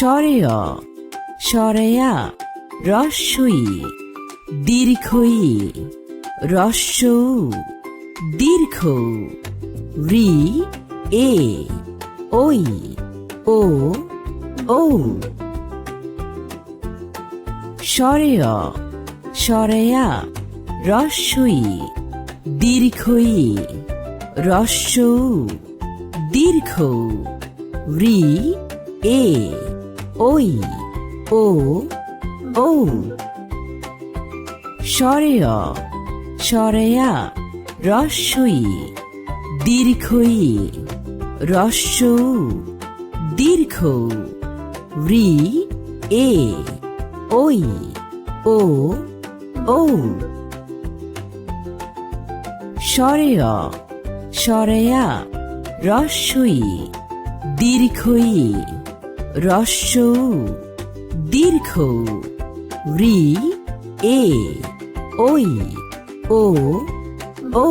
স্বরেয় স্বরেয়া রস্যই দীর্ঘই রস্য দীর্ঘ রি এ ওই ও ঔ স্বরেয় স্বরেয়া রস্যই দীর্ঘই রস্য দীর্ঘ রি এ ওই ও ঔ স্বরেয় স্বরেয়া রস্যই দীর্ঘই রস্য দীর্ঘ রি এ ওই ও ঔ স্বরেয় স্বরেয়া রস্যই দীর্ঘই রস্য দীর্ঘ রি এ ওই ও ঔ